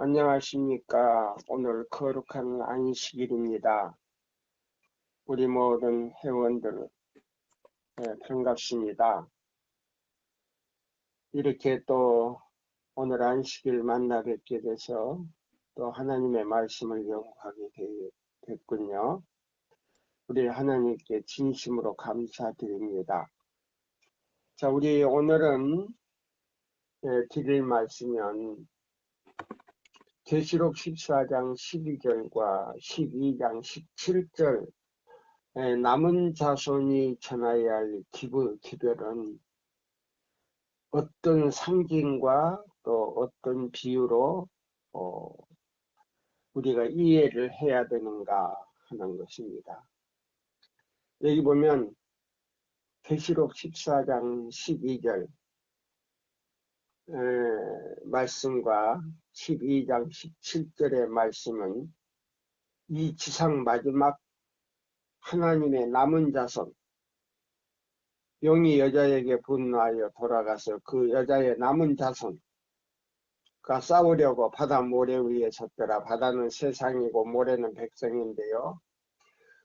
안녕하십니까. 오늘 거룩한 안식일입니다. 우리 모든 회원들 반갑습니다. 이렇게 또 오늘 안식일 만나 뵙게 돼서 또 하나님의 말씀을 영접하게 됐군요. 우리 하나님께 진심으로 감사드립니다. 자, 우리 오늘은 드릴 말씀은 계시록 14장 12절과 12장 17절 남은 자손이 전해야 할 기별은 어떤 상징과 또 어떤 비유로 우리가 이해를 해야 되는가 하는 것입니다. 여기 보면 계시록 14장 12절 말씀과 12장 17절의 말씀은 이 지상 마지막 하나님의 남은 자손, 영이 여자에게 분노하여 돌아가서 그 여자의 남은 자손과 싸우려고 바다 모래 위에 섰더라. 바다는 세상이고 모래는 백성인데요.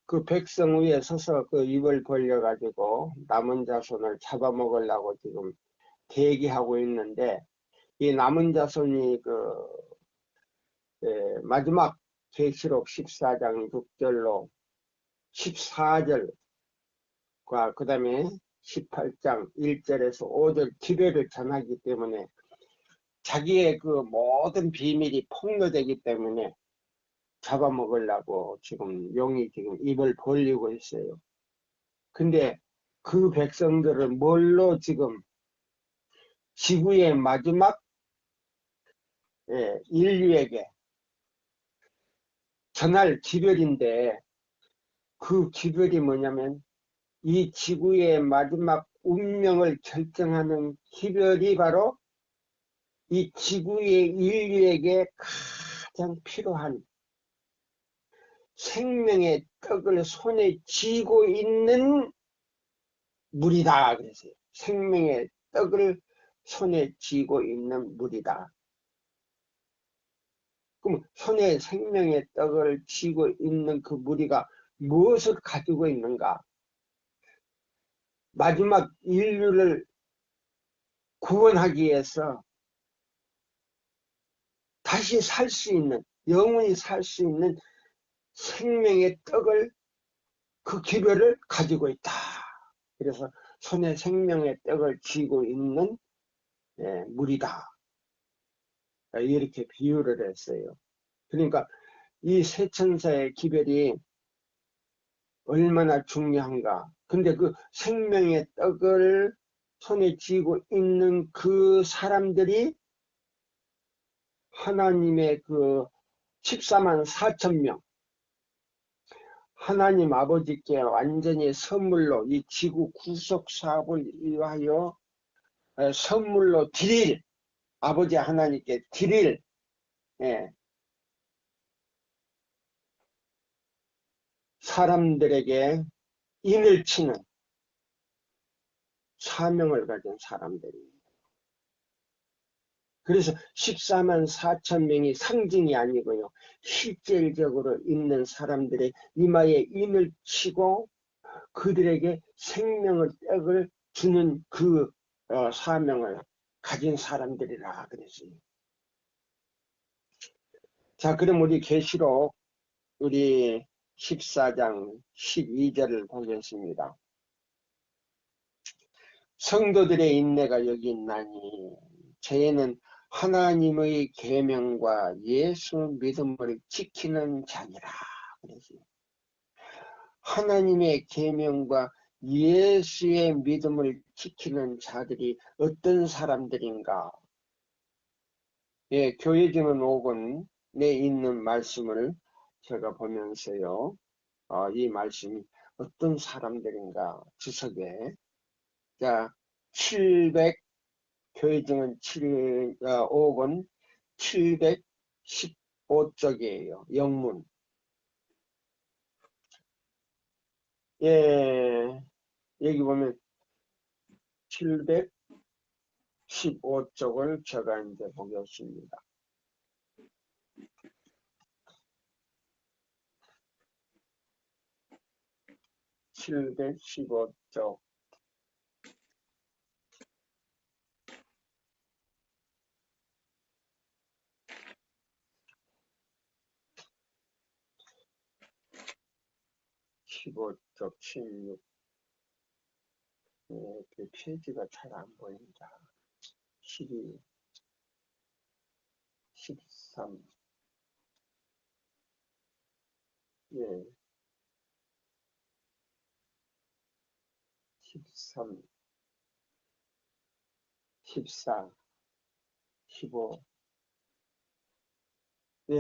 그 백성 위에 서서 그 입을 벌려가지고 남은 자손을 잡아먹으려고 지금 대기하고 있는데, 이 남은 자손이 마지막 계시록 14장 6절로 14절과 그 다음에 18장 1절에서 5절 기별을 전하기 때문에 자기의 그 모든 비밀이 폭로되기 때문에 잡아먹으려고 지금 용이 지금 입을 벌리고 있어요. 근데 그 백성들은 뭘로 지금 지구의 마지막 인류에게 전할 기별인데, 그 기별이 뭐냐면 이 지구의 마지막 운명을 결정하는 기별이 바로 이 지구의 인류에게 가장 필요한 생명의 떡을 손에 쥐고 있는 물이다. 그랬어요. 생명의 떡을 손에 쥐고 있는 물이다. 그럼 손에 생명의 떡을 쥐고 있는 그 무리가 무엇을 가지고 있는가? 마지막 인류를 구원하기 위해서 다시 살 수 있는, 영원히 살 수 있는 생명의 떡을, 그 기별을 가지고 있다. 그래서 손에 생명의 떡을 쥐고 있는 물이다. 이렇게 비유를 했어요. 그러니까 이 세 천사의 기별이 얼마나 중요한가. 근데 그 생명의 떡을 손에 쥐고 있는 그 사람들이 하나님의 그 14만 4천 명, 하나님 아버지께 완전히 선물로 이 지구 구속 사업을 위하여 선물로 드릴, 아버지 하나님께 드릴 사람들에게 인을 치는 사명을 가진 사람들입니다. 그래서 14만 4천 명이 상징이 아니고요, 실질적으로 있는 사람들의 이마에 인을 치고 그들에게 생명의 떡을 주는 그 사명을 가진 사람들이라 그랬어요. 자, 그럼 우리 계시록 우리 14장 12절을 보겠습니다. 성도들의 인내가 여기 있나니 저희는 하나님의 계명과 예수 믿음을 지키는 자니라. 그랬어요. 하나님의 계명과 예수의 믿음을 지키는 자들이 어떤 사람들인가? 교회증언 5권에 있는 말씀을 제가 보면서요, 이 말씀이 어떤 사람들인가 주석에, 자, 700 교회증언 5권 715쪽이에요. 영문. 여기 보면 715쪽을 제가 이제 보겠습니다. 715쪽. 쪽 16. 그 페이지가 잘 안 보인다. 12, 13. 예. 13, 14, 15. 예.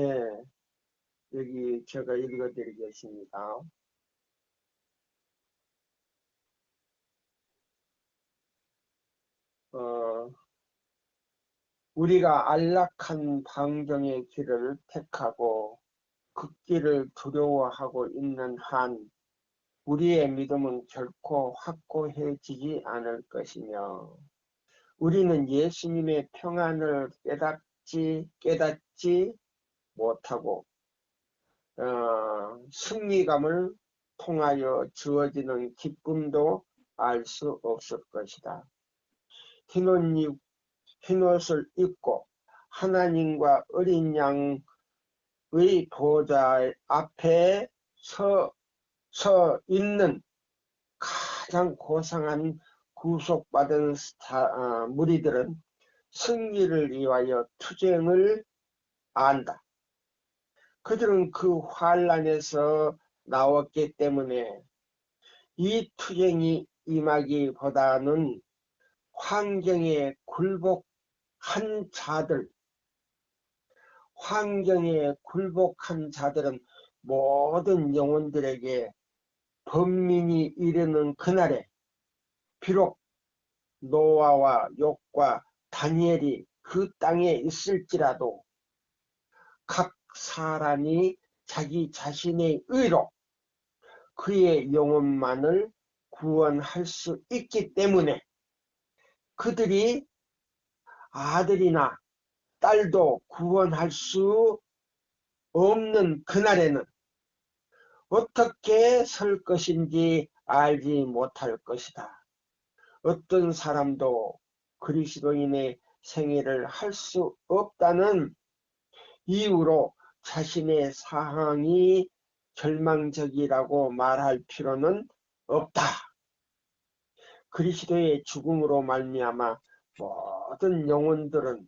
여기 제가 읽어드리겠습니다. 우리가 안락한 방종의 길을 택하고 그 길을 두려워하고 있는 한 우리의 믿음은 결코 확고해지지 않을 것이며 우리는 예수님의 평안을 깨닫지 못하고 승리감을 통하여 주어지는 기쁨도 알 수 없을 것이다. 흰 옷을 입고 하나님과 어린 양의 보좌 앞에 서 있는 가장 고상한 구속받은 무리들은 승리를 위하여 투쟁을 안다. 그들은 그 환란에서 나왔기 때문에 이 투쟁이 임하기보다는 환경에 굴복한 자들은 모든 영혼들에게 번민이 이르는 그날에 비록 노아와 욥과 다니엘이 그 땅에 있을지라도 각 사람이 자기 자신의 의로 그의 영혼만을 구원할 수 있기 때문에 그들이 아들이나 딸도 구원할 수 없는 그날에는 어떻게 설 것인지 알지 못할 것이다. 어떤 사람도 그리스도인의 생애를 할 수 없다는 이유로 자신의 상황이 절망적이라고 말할 필요는 없다. 그리스도의 죽음으로 말미암아 모든 영혼들을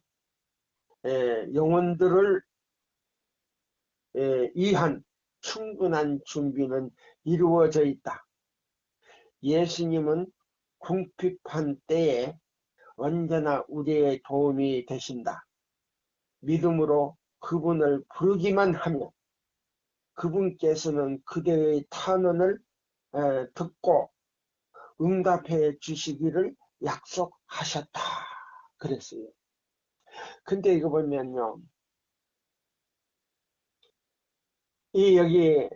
위한 충분한 준비는 이루어져 있다. 예수님은 궁핍한 때에 언제나 우리의 도움이 되신다. 믿음으로 그분을 부르기만 하면 그분께서는 그대의 탄원을 듣고 응답해 주시기를 약속하셨다. 그랬어요. 근데 이거 보면요. 여기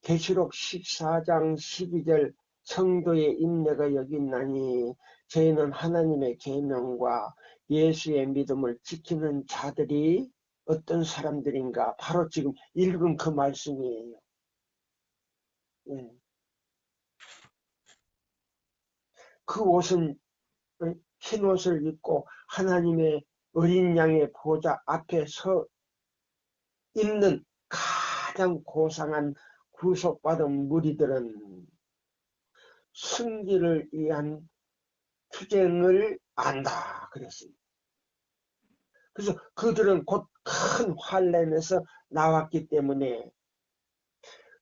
계시록 14장 12절 성도의 인내가 여기 있나니 저희는 하나님의 계명과 예수의 믿음을 지키는 자들이 어떤 사람들인가 바로 지금 읽은 그 말씀이에요. 예. 그 옷은 흰 옷을 입고 하나님의 어린 양의 보좌 앞에 서 있는 가장 고상한 구속받은 무리들은 승리를 위한 투쟁을 안다 그랬습니다. 그래서 그들은 곧 큰 환란에서 나왔기 때문에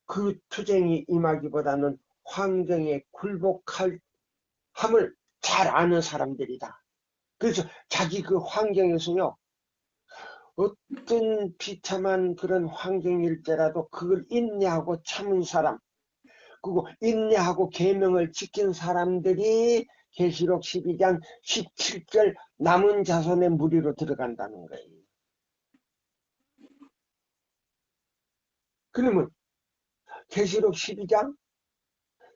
그 투쟁이 임하기보다는 환경에 굴복할 함을 잘 아는 사람들이다. 그래서 자기 그 환경에서요 어떤 비참한 그런 환경일지라도 그걸 인내하고 참은 사람, 그리고 인내하고 계명을 지킨 사람들이 계시록 12장 17절 남은 자손의 무리로 들어간다는 거예요. 그러면 계시록 12장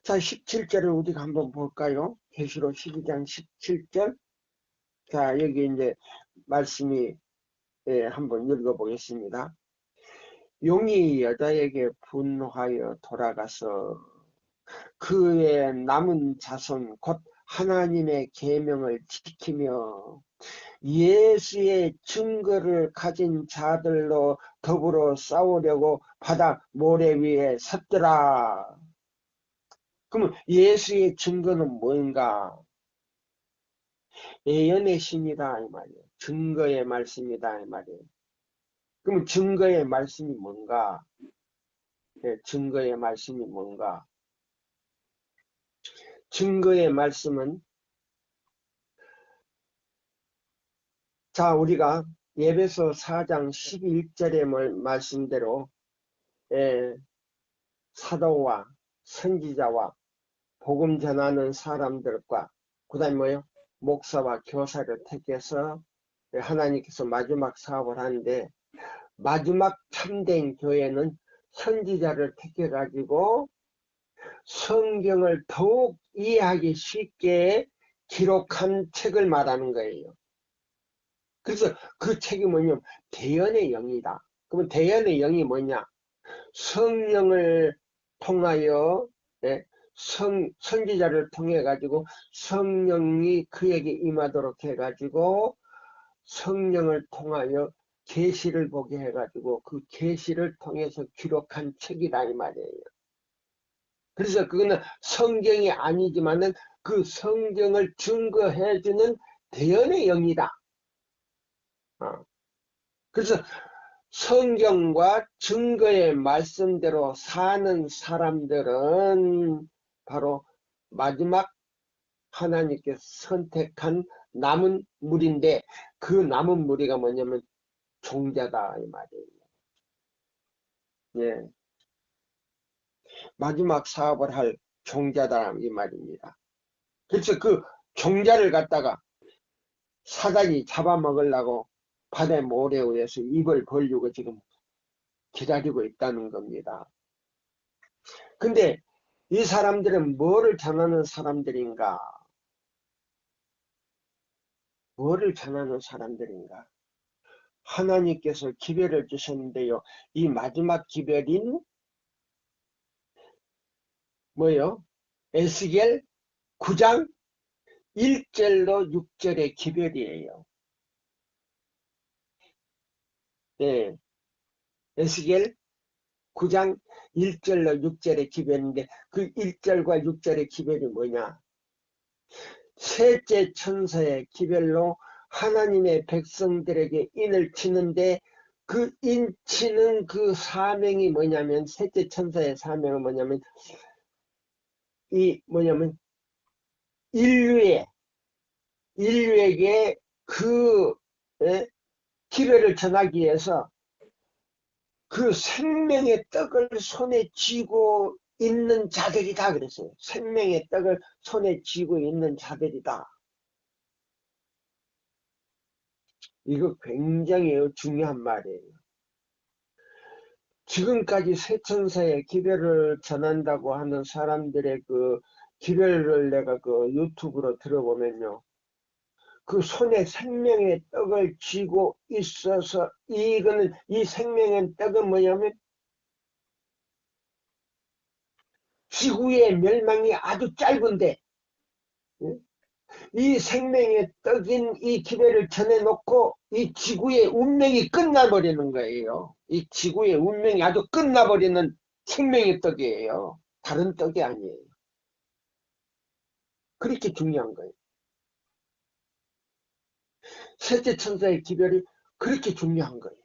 자 17절을 우리가 한번 볼까요? 계시록 12장 17절 자 여기 이제 말씀이 한번 읽어보겠습니다. 용이 여자에게 분노하여 돌아가서 그의 남은 자손 곧 하나님의 계명을 지키며 예수의 증거를 가진 자들로 더불어 싸우려고 바다 모래 위에 섰더라. 그러면 예수의 증거는 뭔가? 예언의 신이다 이 말이에요. 증거의 말씀이다 이 말이에요. 그럼 증거의 말씀이 뭔가? 네, 증거의 말씀이 뭔가? 증거의 말씀은, 자, 우리가 에베소 4장 11절의 말씀대로 사도와 선지자와 복음 전하는 사람들과 그 다음에 뭐요? 목사와 교사를 택해서 하나님께서 마지막 사업을 하는데, 마지막 참된 교회는 선지자를 택해 가지고 성경을 더욱 이해하기 쉽게 기록한 책을 말하는 거예요. 그래서 그 책이 뭐냐면 대언의 영이다. 그러면 대언의 영이 뭐냐? 성령을 통하여, 선지자를 통해 가지고 성령이 그에게 임하도록 해 가지고 성령을 통하여 계시를 보게 해 가지고 그 계시를 통해서 기록한 책이다 이 말이에요. 그래서 그거는 성경이 아니지만은 그 성경을 증거해주는 대언의 영이다. 그래서 성경과 증거의 말씀대로 사는 사람들은 바로 마지막 하나님께서 선택한 남은 무리인데, 그 남은 무리가 뭐냐면 종자다 이 말이에요. 예, 마지막 사업을 할 종자다 이 말입니다. 그래서 그 종자를 갖다가 사단이 잡아먹으려고 바다 모래 위에서 입을 벌리고 지금 기다리고 있다는 겁니다. 근데 이 사람들은 뭐를 전하는 사람들인가? 뭐를 전하는 사람들인가? 하나님께서 기별을 주셨는데요. 이 마지막 기별인 뭐요? 에스겔 9장 1절로 6절의 기별이에요. 네. 에스겔 9장 1절로 6절의 기별인데 그 1절과 6절의 기별이 뭐냐? 셋째 천사의 기별로 하나님의 백성들에게 인을 치는데 그 인치는 그 사명이 뭐냐면, 셋째 천사의 사명은 뭐냐면 인류에게 그 기별을 전하기 위해서 그 생명의 떡을 손에 쥐고 있는 자들이다 그랬어요. 생명의 떡을 손에 쥐고 있는 자들이다. 이거 굉장히 중요한 말이에요. 지금까지 세천사의 기별을 전한다고 하는 사람들의 그 기별을 내가 그 유튜브로 들어보면요. 그 손에 생명의 떡을 쥐고 있어서 이거는 이 생명의 떡은 뭐냐면 지구의 멸망이 아주 짧은데 이 생명의 떡인 이 기별을 전해놓고 이 지구의 운명이 끝나버리는 거예요. 이 지구의 운명이 아주 끝나버리는 생명의 떡이에요. 다른 떡이 아니에요. 그렇게 중요한 거예요. 셋째 천사의 기별이 그렇게 중요한 거예요.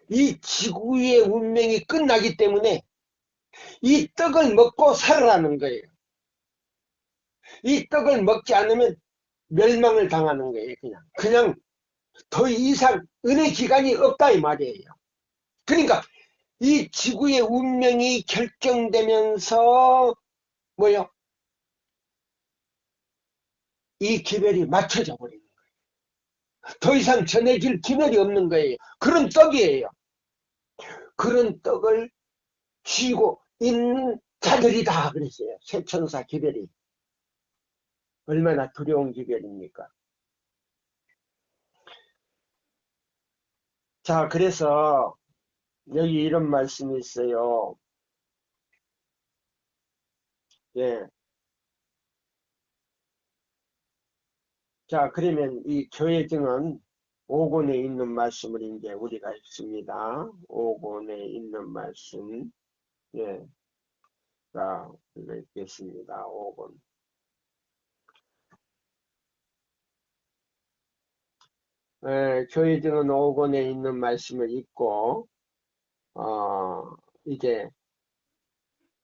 이 지구의 운명이 끝나기 때문에 이 떡을 먹고 살아라는 거예요. 이 떡을 먹지 않으면 멸망을 당하는 거예요. 그냥 더 이상 은혜 기간이 없다 이 말이에요. 그러니까 이 지구의 운명이 결정되면서 뭐요? 이 기별이 맞춰져 버리는 거예요. 더 이상 전해질 기별이 없는 거예요. 그런 떡이에요. 그런 떡을 쥐고 있는 자들이다 그랬어요. 세천사 기별이. 얼마나 두려운 기별입니까? 자, 그래서 여기 이런 말씀이 있어요. 예. 자, 그러면 이 교회증은 5권에 있는 말씀을 이제 우리가 읽습니다. 5권에 있는 말씀. 예. 자, 우리가 읽겠습니다. 5권. 교회증은 5권에 있는 말씀을 읽고, 이제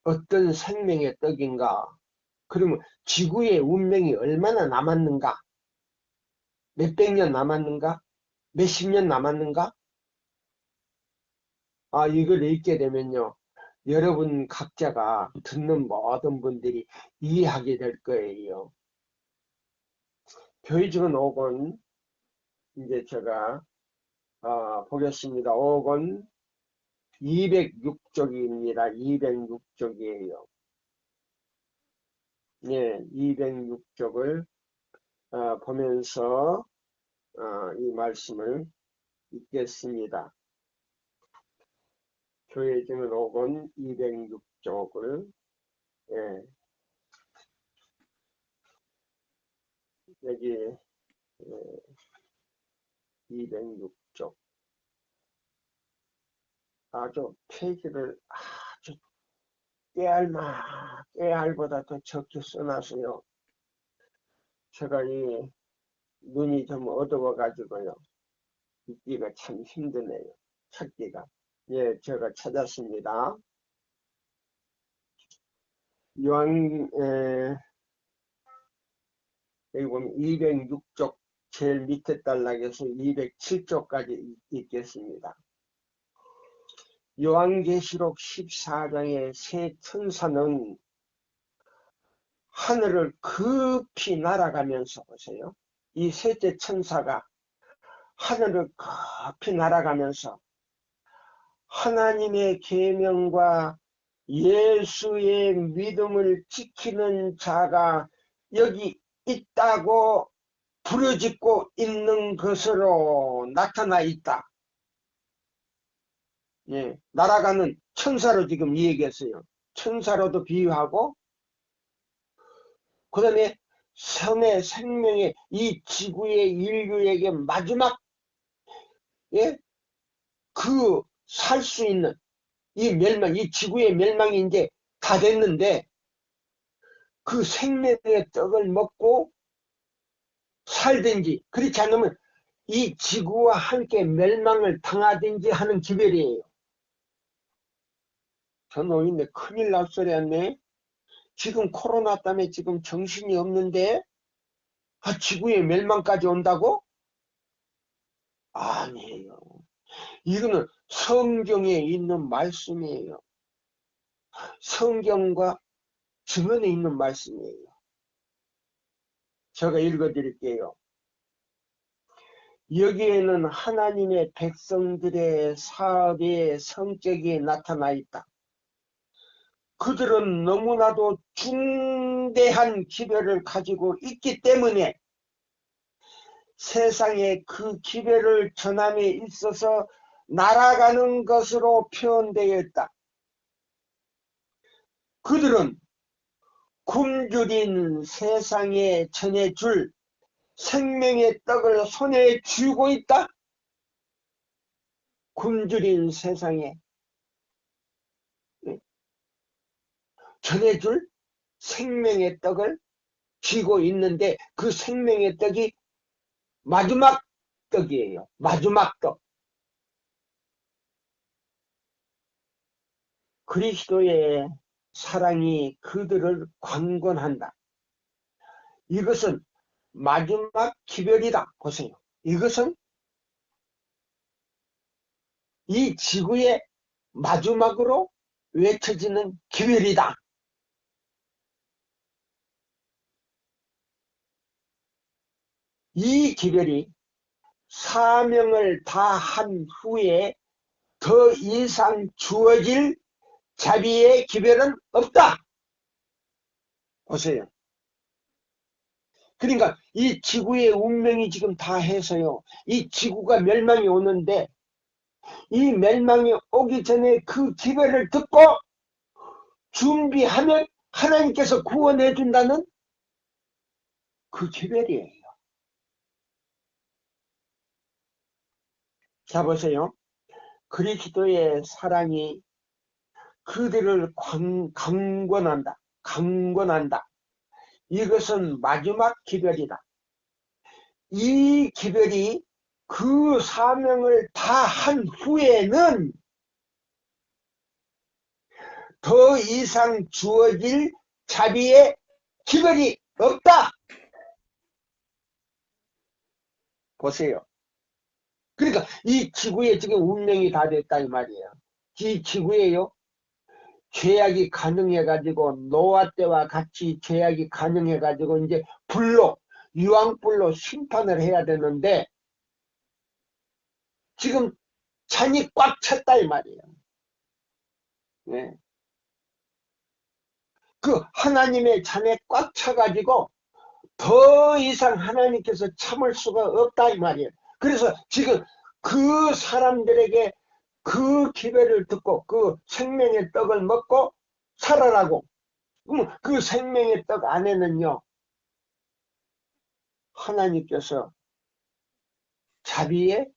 어떤 생명의 떡인가? 그러면 지구의 운명이 얼마나 남았는가? 몇백 년 남았는가? 몇십 년 남았는가? 이걸 읽게 되면요. 여러분 각자가 듣는 모든 분들이 이해하게 될 거예요. 교회증은 5권, 이제 제가, 보겠습니다. 5권 206쪽입니다. 206쪽이에요. 예, 206쪽을 보면서 이 말씀을 읽겠습니다. 교회증은 5권 206쪽을 여기 206쪽 아주 페이지를 아주 깨알보다 더 적게 써놨어요. 제가 이 눈이 좀 어두워 가지고요. 읽기가 참 힘드네요. 찾기가. 예, 제가 찾았습니다. 여기 보면 206쪽 제일 밑에 단락에서 207쪽까지 읽겠습니다. 요한계시록 14장의 새 천사는 하늘을 급히 날아가면서 보세요. 이 셋째 천사가 하늘을 급히 날아가면서 하나님의 계명과 예수의 믿음을 지키는 자가 여기 있다고 부르짖고 있는 것으로 나타나 있다. 예, 날아가는 천사로 지금 이 얘기했어요. 천사로도 비유하고, 그 다음에 선의 생명의 이 지구의 인류에게 마지막, 예, 그 살 수 있는 이 멸망, 이 지구의 멸망이 이제 다 됐는데, 그 생명의 떡을 먹고 살든지, 그렇지 않으면 이 지구와 함께 멸망을 당하든지 하는 기별이에요. 저 노인네 큰일 날 소리 했네. 지금 코로나 때문에 지금 정신이 없는데 지구의 멸망까지 온다고? 아니에요. 이거는 성경에 있는 말씀이에요. 성경과 증언에 있는 말씀이에요. 제가 읽어드릴게요. 여기에는 하나님의 백성들의 사업의 성격이 나타나 있다. 그들은 너무나도 중대한 기별을 가지고 있기 때문에 세상에 그 기별을 전함에 있어서 날아가는 것으로 표현되어 있다. 그들은 굶주린 세상에 전해줄 생명의 떡을 손에 쥐고 있다. 굶주린 세상에 전해줄 생명의 떡을 쥐고 있는데 그 생명의 떡이 마지막 떡이에요. 마지막 떡. 그리스도의 사랑이 그들을 강권한다. 이것은 마지막 기별이다. 보세요. 이것은 이 지구의 마지막으로 외쳐지는 기별이다. 이 기별이 사명을 다한 후에 더 이상 주어질 자비의 기별은 없다. 보세요. 그러니까 이 지구의 운명이 지금 다 해서요. 이 지구가 멸망이 오는데 이 멸망이 오기 전에 그 기별을 듣고 준비하면 하나님께서 구원해 준다는 그 기별이에요. 자 보세요. 그리스도의 사랑이 그들을 강권한다. 강권한다. 이것은 마지막 기별이다. 이 기별이 그 사명을 다 한 후에는 더 이상 주어질 자비의 기별이 없다. 보세요. 그러니까 이 지구에 지금 운명이 다 됐다 이 말이에요. 이 지구에요. 죄악이 가능해가지고 노아 때와 같이 죄악이 가능해가지고 이제 불로 유황불로 심판을 해야 되는데 지금 잔이 꽉 찼다 이 말이에요. 네. 그 하나님의 잔에 꽉 차가지고 더 이상 하나님께서 참을 수가 없다 이 말이에요. 그래서 지금 그 사람들에게 그 기별을 듣고 그 생명의 떡을 먹고 살아라고. 그 생명의 떡 안에는요 하나님께서 자비의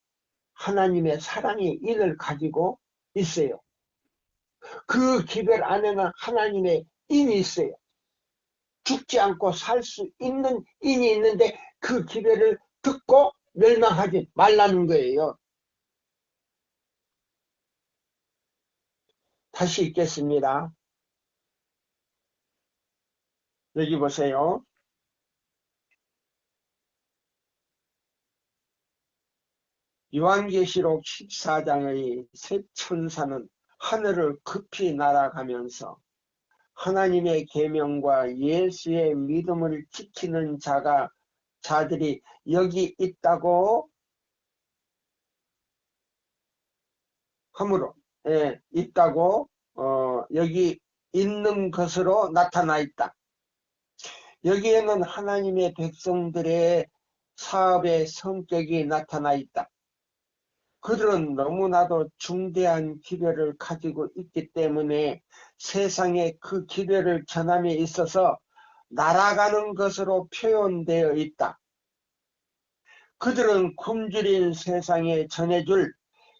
하나님의 사랑의 인을 가지고 있어요. 그 기별 안에는 하나님의 인이 있어요. 죽지 않고 살 수 있는 인이 있는데 그 기별을 듣고 멸망하지 말라는 거예요. 다시 읽겠습니다. 여기 보세요. 요한계시록 14장의 새 천사는 하늘을 급히 날아가면서 하나님의 계명과 예수의 믿음을 지키는 자들이 여기 있다고 함으로 있다고 여기 있는 것으로 나타나 있다. 여기에는 하나님의 백성들의 사업의 성격이 나타나 있다. 그들은 너무나도 중대한 기별을 가지고 있기 때문에 세상에 그 기별을 전함에 있어서 날아가는 것으로 표현되어 있다. 그들은 굶주린 세상에 전해줄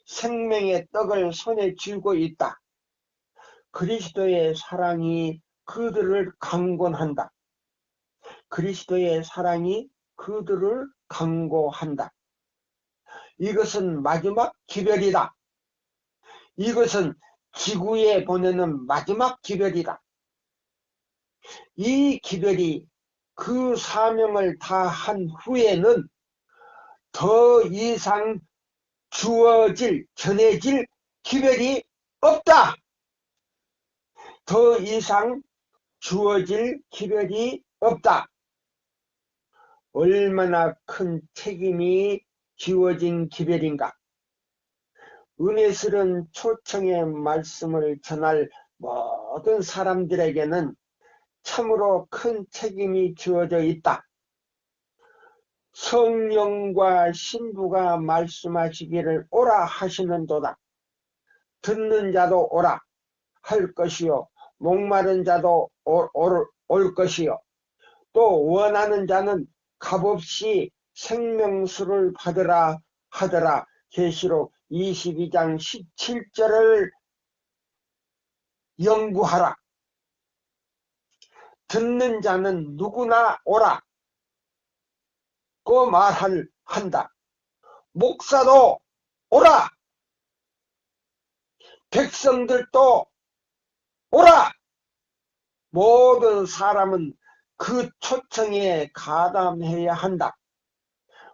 생명의 떡을 손에 쥐고 있다. 그리스도의 사랑이 그들을 강권한다. 그리스도의 사랑이 그들을 강구한다. 이것은 마지막 기별이다. 이것은 지구에 보내는 마지막 기별이다. 이 기별이 그 사명을 다 한 후에는 더 이상 전해질 기별이 없다. 더 이상 주어질 기별이 없다. 얼마나 큰 책임이 지워진 기별인가. 은혜스런 초청의 말씀을 전할 모든 사람들에게는 참으로 큰 책임이 주어져 있다. 성령과 신부가 말씀하시기를 오라 하시는도다. 듣는 자도 오라 할 것이요 목마른 자도 올 것이요 또 원하는 자는 값없이 생명수를 받으라 하더라. 계시록 22장 17절을 연구하라. 듣는 자는 누구나 오라 고 한다. 목사도 오라. 백성들도 오라. 모든 사람은 그 초청에 가담해야 한다.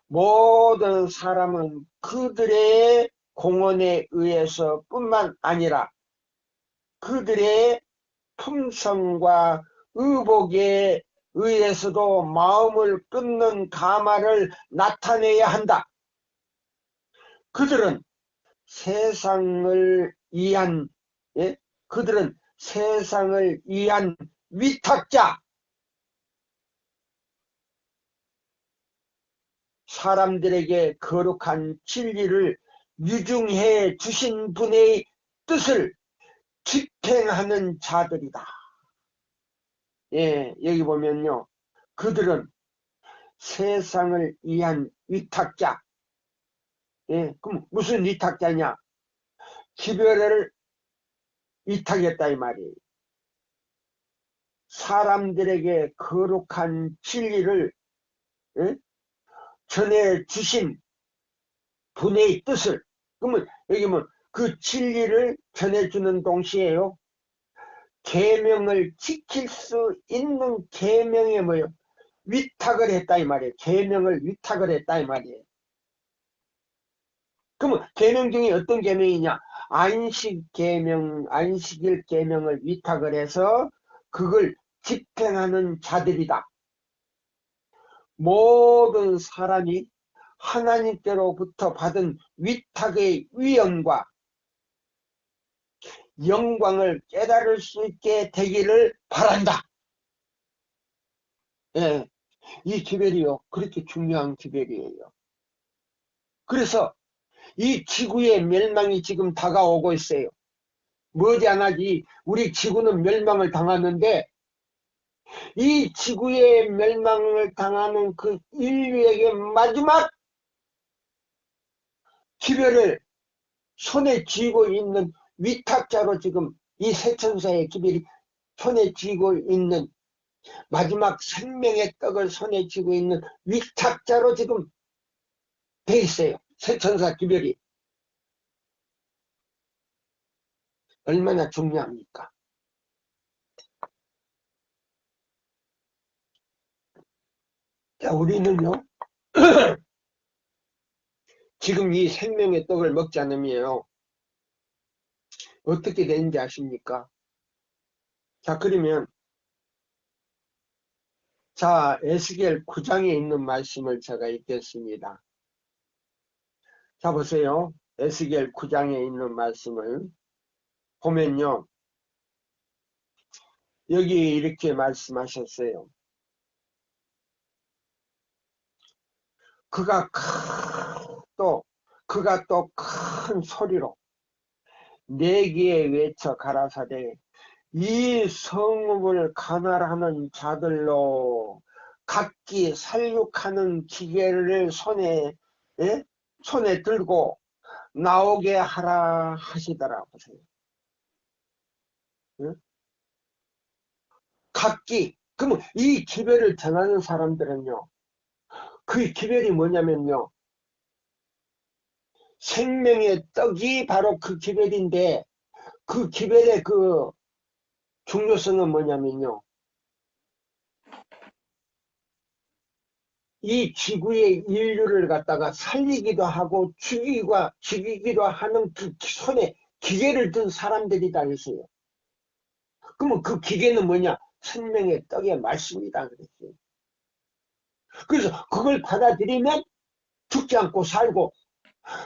모든 사람은 그들의 공헌에 의해서 뿐만 아니라 그들의 품성과 의복에 의해서도 마음을 끊는 가마를 나타내야 한다. 그들은 세상을 위한 위탁자, 사람들에게 거룩한 진리를 유증해 주신 분의 뜻을 집행하는 자들이다. 예, 여기 보면요. 그들은 세상을 위한 위탁자. 예, 그럼 무슨 위탁자냐? 기별을 위탁했다 이 말이에요. 사람들에게 거룩한 진리를 예? 전해주신 분의 뜻을, 그러면 여기 뭐 그 진리를 전해주는 동시에요, 계명을 지킬 수 있는 계명에 뭐요? 위탁을 했다 이 말이에요. 계명을 위탁을 했다 이 말이에요. 그러면 계명 중에 어떤 계명이냐? 안식일 계명을 위탁을 해서 그걸 집행하는 자들이다. 모든 사람이 하나님께로부터 받은 위탁의 위엄과 영광을 깨달을 수 있게 되기를 바란다. 예, 이 기별이요, 그렇게 중요한 기별이에요. 그래서 이 지구의 멸망이 지금 다가오고 있어요. 머지않아지 우리 지구는 멸망을 당하는데, 이 지구의 멸망을 당하는 그 인류에게 마지막 기별을 손에 쥐고 있는 위탁자로 지금 이 세천사의 기별이 손에 쥐고 있는, 마지막 생명의 떡을 손에 쥐고 있는 위탁자로 지금 돼 있어요. 세천사 기별이. 얼마나 중요합니까? 자, 우리는요, 지금 이 생명의 떡을 먹지 않으면 어떻게 되는지 아십니까? 자, 그러면, 자, 에스겔 9장에 있는 말씀을 제가 읽겠습니다. 자, 보세요. 에스겔 9장에 있는 말씀을 보면요, 여기 이렇게 말씀하셨어요. 그가 또 큰 소리로 네 귀에 외쳐 가라사대, 이 성읍을 관할하는 자들로 각기 살육하는 기계를 예? 손에 들고 나오게 하라 하시더라. 보세요. 예? 각기. 그러면 이 기별을 전하는 사람들은요, 그 기별이 뭐냐면요, 생명의 떡이 바로 그 기별인데, 그 기별의 그 중요성은 뭐냐면요, 이 지구의 인류를 갖다가 살리기도 하고 죽이기도 하는 그 손에 기계를 든 사람들이다 그랬어요. 그러면 그 기계는 뭐냐? 생명의 떡의 말씀이다 그랬어요. 그래서 그걸 받아들이면 죽지 않고 살고,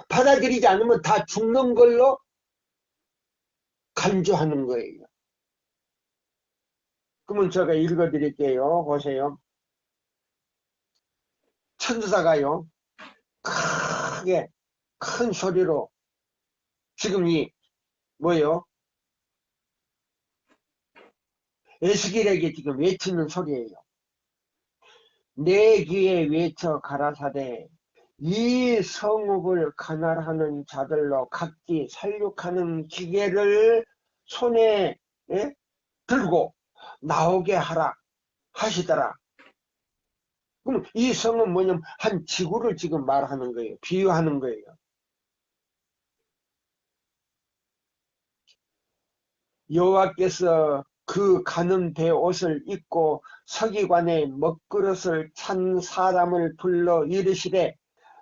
받아들이지 않으면 다 죽는 걸로 간주하는 거예요. 그러면 제가 읽어드릴게요. 보세요. 천사가요, 크게 큰 소리로 지금 이 뭐예요? 에스겔에게 지금 외치는 소리예요. 내 귀에 외쳐 가라사대, 이 성읍을 관할하는 자들로 각기 살육하는 기계를 손에 예? 들고 나오게 하라 하시더라. 그럼 이 성은 뭐냐면 한 지구를 지금 말하는 거예요. 비유하는 거예요. 여호와께서 그 가는 배 옷을 입고 서기관의 먹그릇을 찬 사람을 불러 이르시되,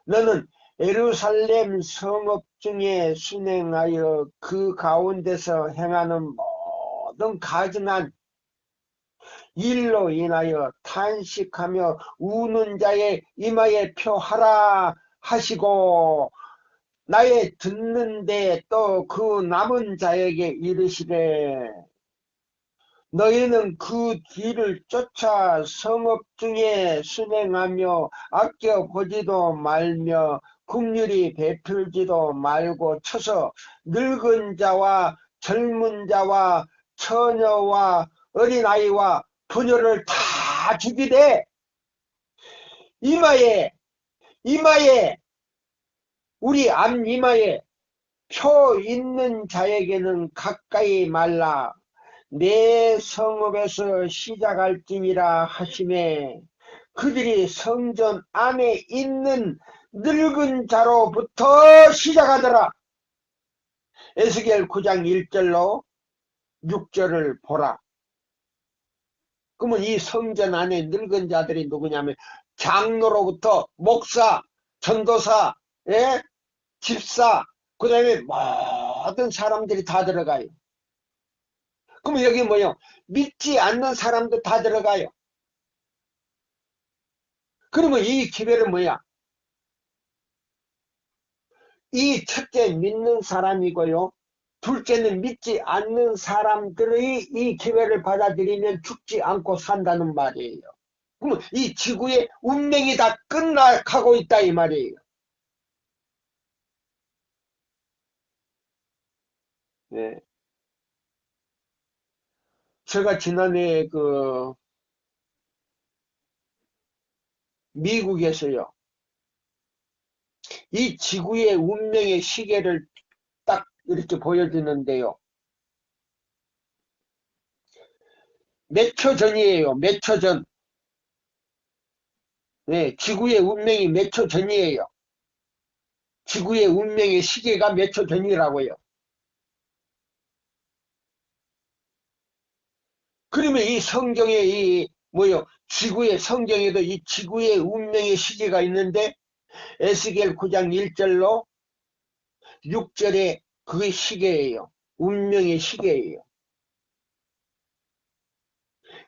너는 예루살렘 성읍 중에 순행하여 그 가운데서 행하는 모든 가증한 일로 인하여 탄식하며 우는 자의 이마에 표하라 하시고, 나의 듣는데 또 그 남은 자에게 이르시되, 너희는 그 뒤를 쫓아 성읍 중에 순행하며 아껴보지도 말며 긍휼히 베풀지도 말고 쳐서 늙은 자와 젊은 자와 처녀와 어린아이와 분열을 다 죽이되 이마에 우리 앞 이마에 표 있는 자에게는 가까이 말라 내 성읍에서 시작할지니라 하시매 그들이 성전 안에 있는 늙은 자로부터 시작하더라. 에스겔 9장 1절로 6절을 보라. 그러면 이 성전 안에 늙은 자들이 누구냐면 장로로부터 목사, 전도사, 예? 집사, 그 다음에 모든 사람들이 다 들어가요. 그러면 여기 뭐요? 믿지 않는 사람도 다 들어가요. 그러면 이 기회는 뭐야? 이 첫째 믿는 사람이고요. 둘째는 믿지 않는 사람들의 이 기회를 받아들이면 죽지 않고 산다는 말이에요. 그러면 이 지구의 운명이 다 끝나가고 있다 이 말이에요. 네. 제가 지난해 미국에서요. 이 지구의 운명의 시계를 딱 이렇게 보여주는데요. 몇 초 전이에요. 몇 초 전. 네, 지구의 운명이 몇 초 전이에요. 지구의 운명의 시계가 몇 초 전이라고요. 그러면 이 성경에 지구의 성경에도 이 지구의 운명의 시계가 있는데 에스겔 9장 1절로 6절에 그게 시계예요. 운명의 시계예요.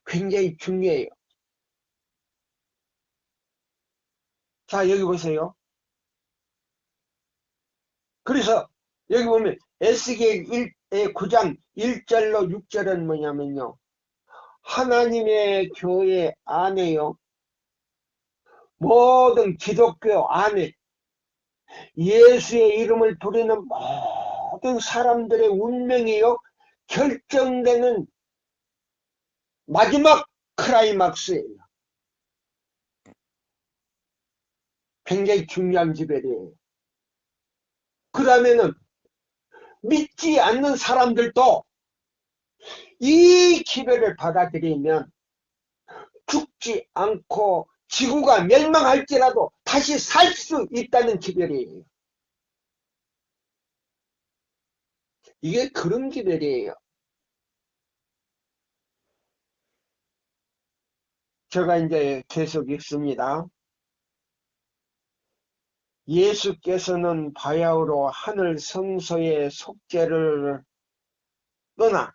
굉장히 중요해요. 자, 여기 보세요. 그래서 여기 보면 에스겔 9장 1절로 6절은 뭐냐면요. 하나님의 교회 안에요. 모든 기독교 안에 예수의 이름을 부르는 모든 사람들의 운명이요. 결정되는 마지막 클라이막스예요. 굉장히 중요한 지별이에요. 그 다음에는 믿지 않는 사람들도 이 기별을 받아들이면 죽지 않고 지구가 멸망할지라도 다시 살 수 있다는 기별이에요. 이게 그런 기별이에요. 제가 이제 계속 읽습니다. 예수께서는 바야흐로 하늘 성소의 속죄를 떠나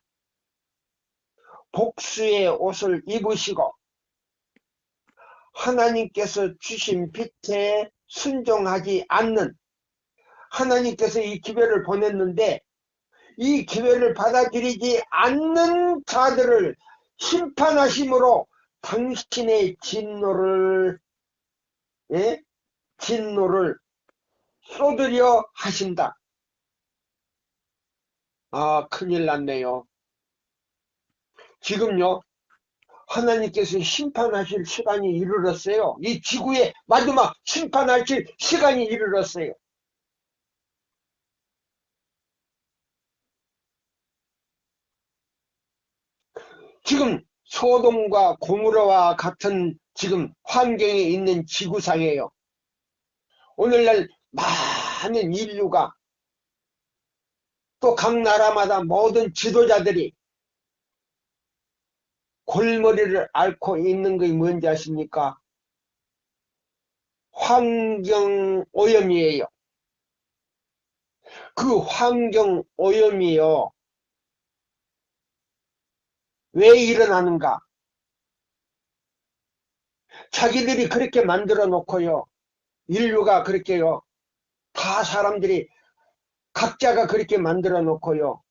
복수의 옷을 입으시고 하나님께서 주신 빛에 순종하지 않는 하나님께서 이 기회를 보냈는데 이 기회를 받아들이지 않는 자들을 심판하심으로 당신의 진노를 쏟으려 하신다. 아, 큰일 났네요. 지금요 하나님께서 심판하실 시간이 이르렀어요. 이 지구의 마지막 심판하실 시간이 이르렀어요. 지금 소돔과 고모라와 같은 지금 환경에 있는 지구상이에요. 오늘날 많은 인류가 또 각 나라마다 모든 지도자들이 골머리를 앓고 있는 게 뭔지 아십니까? 환경오염이에요. 그 환경오염이요. 왜 일어나는가? 자기들이 그렇게 만들어 놓고요. 인류가 그렇게요. 다 사람들이 각자가 그렇게 만들어 놓고요.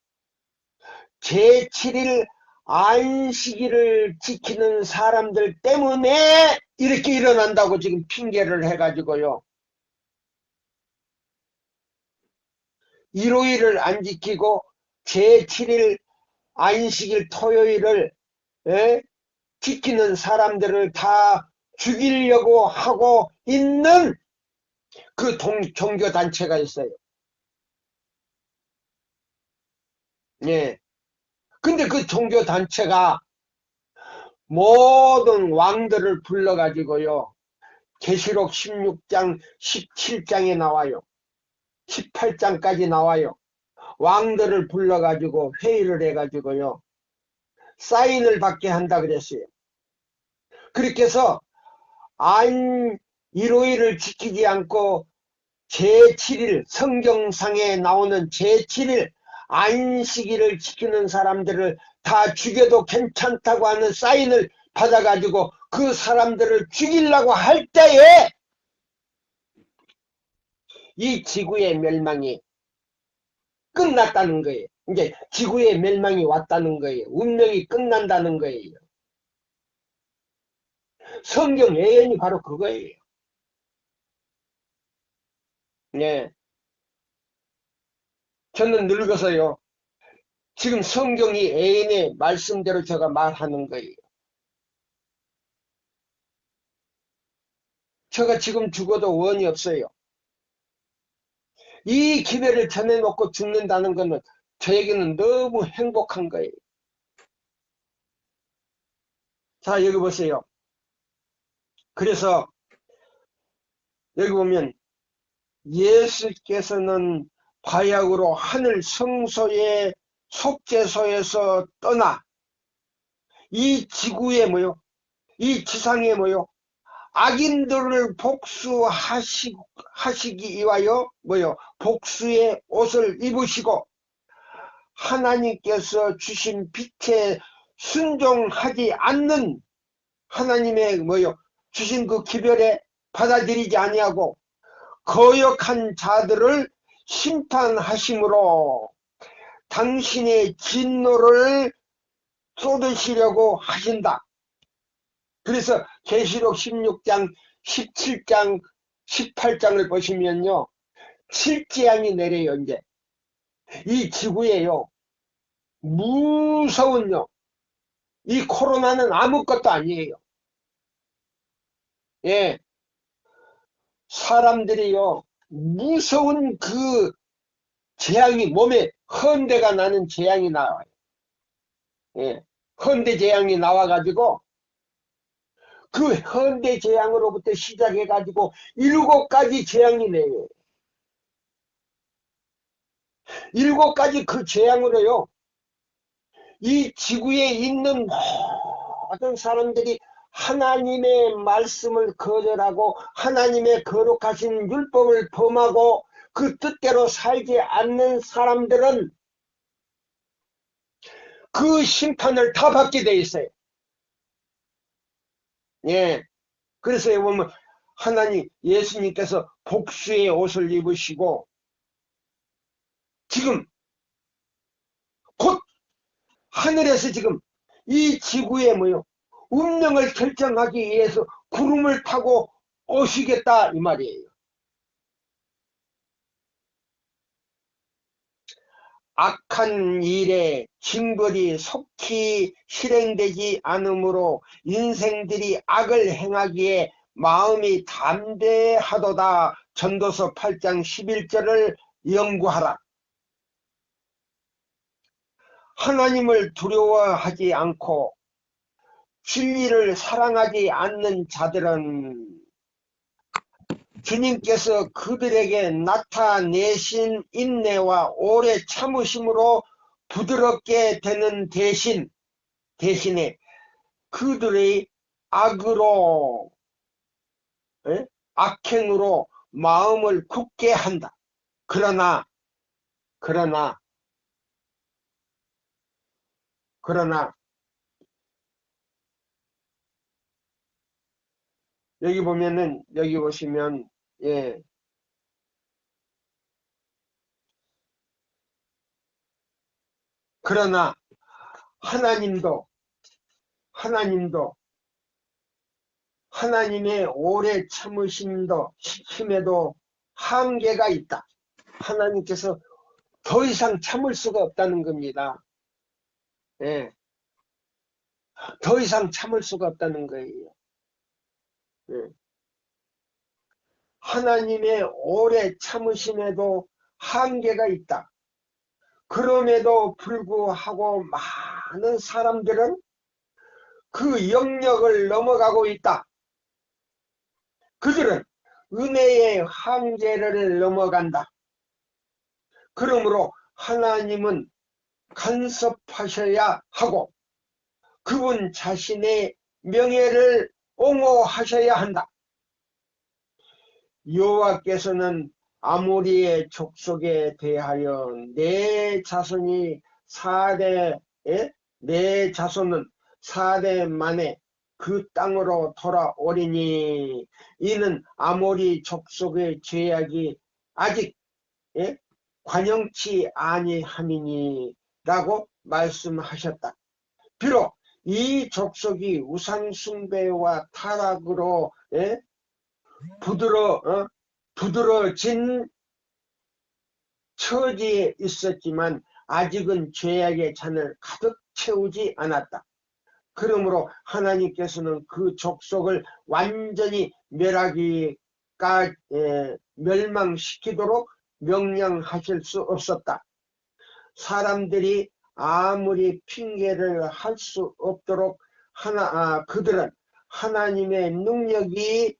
제7일 안식일을 지키는 사람들 때문에 이렇게 일어난다고 지금 핑계를 해가지고요. 일요일을 안 지키고 제7일 안식일 토요일을 지키는 사람들을 다 죽이려고 하고 있는 그 종교단체가 있어요. 예. 근데 그 종교단체가 모든 왕들을 불러가지고요. 계시록 16장, 17장에 나와요. 18장까지 나와요. 왕들을 불러가지고 회의를 해가지고요. 사인을 받게 한다 그랬어요. 그렇게 해서 일요일을 지키지 않고 제7일, 성경상에 나오는 제7일 안식일을 지키는 사람들을 다 죽여도 괜찮다고 하는 사인을 받아가지고 그 사람들을 죽이려고 할 때에 이 지구의 멸망이 끝났다는 거예요. 이제 지구의 멸망이 왔다는 거예요. 운명이 끝난다는 거예요. 성경 예언이 바로 그거예요. 네. 저는 늙어서요. 지금 성경이 예언의 말씀대로 제가 말하는 거예요. 제가 지금 죽어도 원이 없어요. 이 기회를 전해놓고 죽는다는 것은 저에게는 너무 행복한 거예요. 자, 여기 보세요. 그래서 여기 보면 예수께서는 과약으로 하늘 성소의 속죄소에서 떠나 이 지구에 뭐요? 이 지상에 뭐요? 악인들을 복수하시기 위하여 뭐요? 복수의 옷을 입으시고 하나님께서 주신 빛에 순종하지 않는 하나님의 뭐요? 주신 그 기별에 받아들이지 아니하고 거역한 자들을 심판하심으로 당신의 진노를 쏟으시려고 하신다. 그래서 계시록 16장, 17장, 18장을 보시면요. 7재앙이 내려요. 이제 이 지구에요. 무서운요. 이 코로나는 아무것도 아니에요. 예. 사람들이요. 무서운 그 재앙이 몸에 헌대가 나는 재앙이 나와요. 예. 헌대 재앙이 나와가지고 그 헌대 재앙으로부터 시작해가지고 7가지 재앙이 내요. 7가지 그 재앙으로요. 이 지구에 있는 모든 사람들이 하나님의 말씀을 거절하고 하나님의 거룩하신 율법을 범하고 그 뜻대로 살지 않는 사람들은 그 심판을 다 받게 돼 있어요. 예. 그래서 여기 보면 하나님 예수님께서 복수의 옷을 입으시고 지금 곧 하늘에서 지금 이 지구에 뭐요? 운명을 결정하기 위해서 구름을 타고 오시겠다 이 말이에요. 악한 일에 징벌이 속히 실행되지 않으므로 인생들이 악을 행하기에 마음이 담대하도다. 전도서 8장 11절을 연구하라. 하나님을 두려워하지 않고 진리를 사랑하지 않는 자들은 주님께서 그들에게 나타내신 인내와 오래 참으심으로 부드럽게 되는 대신에 그들의 악으로 악행으로 마음을 굳게 한다. 그러나 여기 보면은 여기 보시면 예. 그러나 하나님도 하나님의 오래 참으심에도 한계가 있다. 하나님께서 더 이상 참을 수가 없다는 겁니다. 예. 더 이상 참을 수가 없다는 거예요. 예. 하나님의 오래 참으심에도 한계가 있다. 그럼에도 불구하고 많은 사람들은 그 영역을 넘어가고 있다. 그들은 은혜의 한계를 넘어간다. 그러므로 하나님은 간섭하셔야 하고 그분 자신의 명예를 옹호하셔야 한다. 여호와께서는 아모리의 족속에 대하여 내 자손은 4대 만에 그 땅으로 돌아오리니 이는 아모리 족속의 죄악이 아직 관영치 아니함이니 라고 말씀하셨다. 비록 이 족속이 우상숭배와 타락으로 부드러진 처지에 있었지만 아직은 죄악의 잔을 가득 채우지 않았다. 그러므로 하나님께서는 그 족속을 완전히 멸망시키도록 명령하실 수 없었다. 사람들이 아무리 핑계를 할 수 없도록 그들은 하나님의 능력이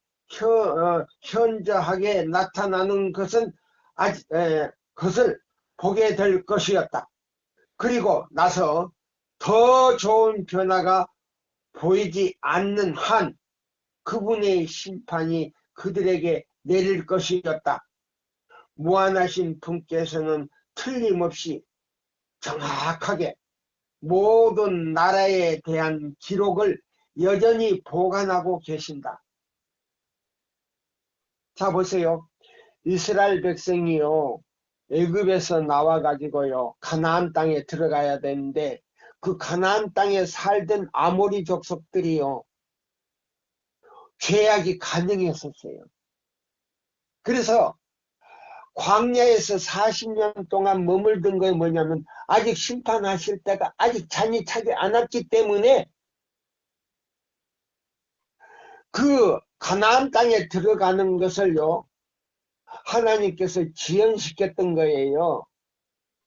현저하게 나타나는 것을 보게 될 것이었다. 그리고 나서 더 좋은 변화가 보이지 않는 한 그분의 심판이 그들에게 내릴 것이었다. 무한하신 분께서는 틀림없이 정확하게 모든 나라에 대한 기록을 여전히 보관하고 계신다. 자, 보세요. 이스라엘 백성이요, 애굽에서 나와가지고요, 가나안 땅에 들어가야 되는데, 그 가나안 땅에 살던 아모리 족속들이요, 죄악이 가능했었어요. 그래서 광야에서 40년 동안 머물던 게 뭐냐면, 아직 심판하실 때가 아직 잔이 차지 않았기 때문에, 그 가나안 땅에 들어가는 것을요, 하나님께서 지연시켰던 거예요.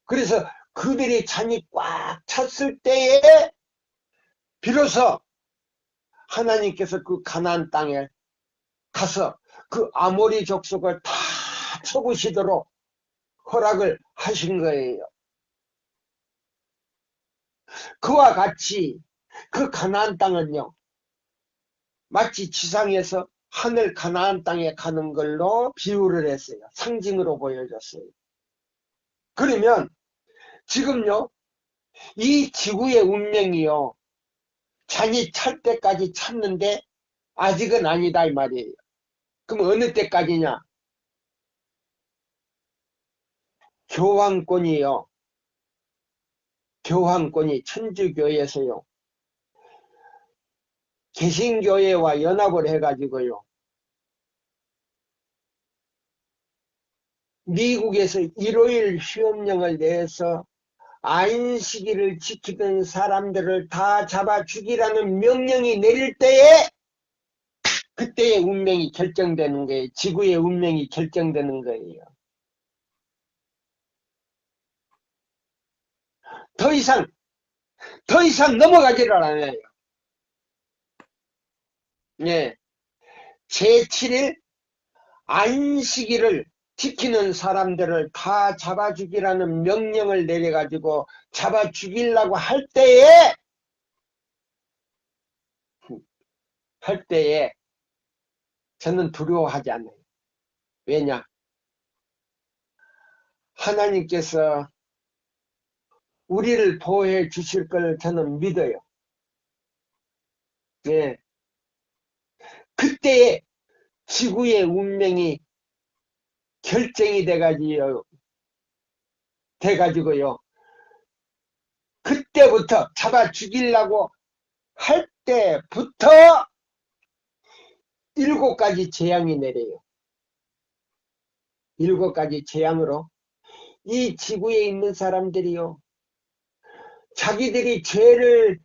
그래서 그들이 잔이 꽉 찼을 때에 비로소 하나님께서 그 가나안 땅에 가서 그 아모리 족속을 다 쳐부시도록 허락을 하신 거예요. 그와 같이 그 가나안 땅은요, 마치 지상에서 하늘 가나안 땅에 가는 걸로 비유를 했어요. 상징으로 보여줬어요. 그러면 지금요, 이 지구의 운명이요, 잔이 찰 때까지 찼는데 아직은 아니다 이 말이에요. 그럼 어느 때까지냐? 교황권이 천주교에서요, 개신교회와 연합을 해가지고요, 미국에서 일요일 휴업령을 내서 안식일을 지키던 사람들을 다 잡아 죽이라는 명령이 내릴 때에 그때의 운명이 결정되는 거예요. 지구의 운명이 결정되는 거예요. 더 이상 넘어가지를 않아요. 예. 제7일 안식일을 지키는 사람들을 다 잡아 죽이라는 명령을 내려가지고 잡아 죽이려고 할 때에 저는 두려워하지 않아요. 왜냐? 하나님께서 우리를 보호해 주실 걸 저는 믿어요. 예. 그때에 지구의 운명이 결정이 돼가지고요. 그때부터 잡아 죽이려고 할 때부터 7가지 재앙이 내려요. 7가지 재앙으로 이 지구에 있는 사람들이요, 자기들이 죄를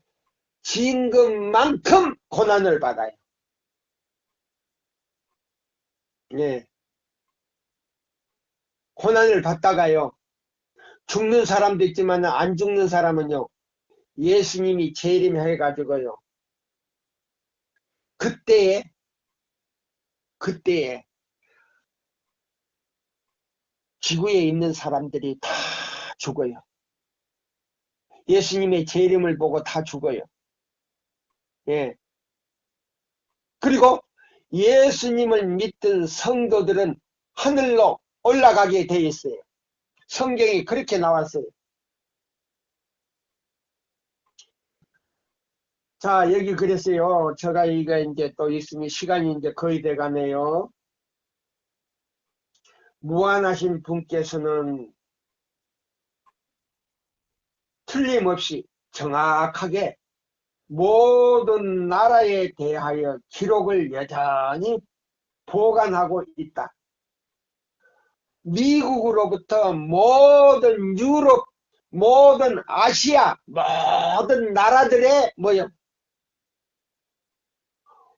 지은 것만큼 고난을 받아요. 예. 고난을 받다가요. 죽는 사람도 있지만 안 죽는 사람은요. 예수님이 재림해가지고요. 그때에 지구에 있는 사람들이 다 죽어요. 예수님의 재림을 보고 다 죽어요. 예. 그리고 예수님을 믿던 성도들은 하늘로 올라가게 돼 있어요. 성경이 그렇게 나왔어요. 자, 여기 그랬어요. 제가 이거 이제 또 있으면 시간이 이제 거의 돼 가네요. 무한하신 분께서는 틀림없이 정확하게 모든 나라에 대하여 기록을 여전히 보관하고 있다. 미국으로부터 모든 유럽, 모든 아시아, 모든 나라들의 뭐요?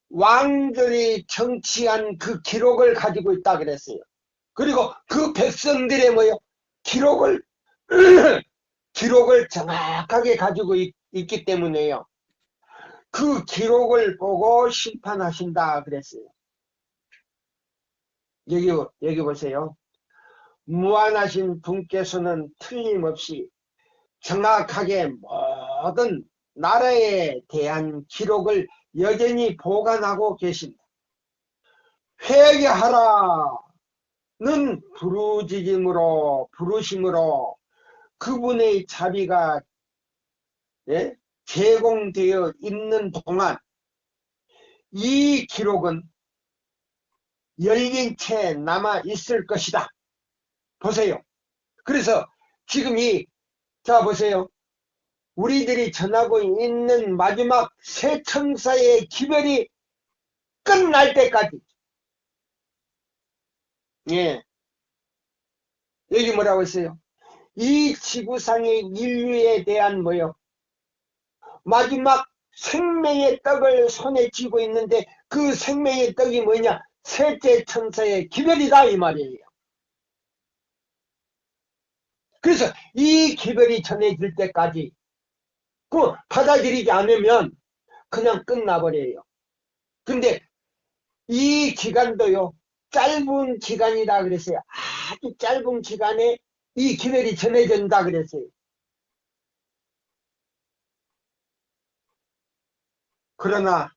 왕들이 정치한 그 기록을 가지고 있다 그랬어요. 그리고 그 백성들의 뭐요? 기록을 기록을 정확하게 가지고 있기 때문에요. 그 기록을 보고 심판하신다 그랬어요. 여기 보세요. 무한하신 분께서는 틀림없이 정확하게 모든 나라에 대한 기록을 여전히 보관하고 계신다. 회개하라는 부르심으로 그분의 자비가 제공되어 있는 동안 이 기록은 열린 채 남아 있을 것이다. 보세요. 그래서 지금 자 보세요. 우리들이 전하고 있는 마지막 새 천사의 기별이 끝날 때까지, 예, 여기 뭐라고 했어요? 이 지구상의 인류에 대한 뭐요? 마지막 생명의 떡을 손에 쥐고 있는데 그 생명의 떡이 뭐냐? 셋째 천사의 기별이다 이 말이에요. 그래서 이 기별이 전해질 때까지 그 받아들이지 않으면 그냥 끝나버려요. 근데 이 기간도요, 짧은 기간이다 그랬어요. 아주 짧은 기간에 이 기별이 전해진다 그랬어요. 그러나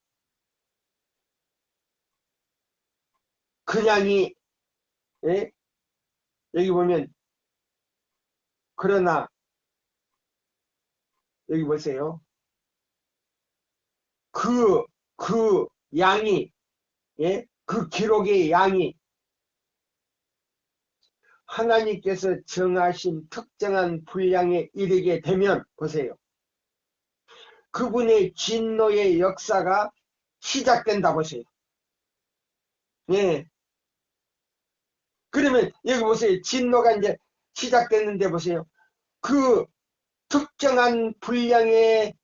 그냥이, 예? 여기 보면 그러나 여기 보세요. 그 양이, 예? 그 기록의 양이 하나님께서 정하신 특정한 분량에 이르게 되면 보세요. 그분의 진노의 역사가 시작된다 보세요. 예. 그러면 여기 보세요. 진노가 이제 시작됐는데 보세요. 그 특정한 분량의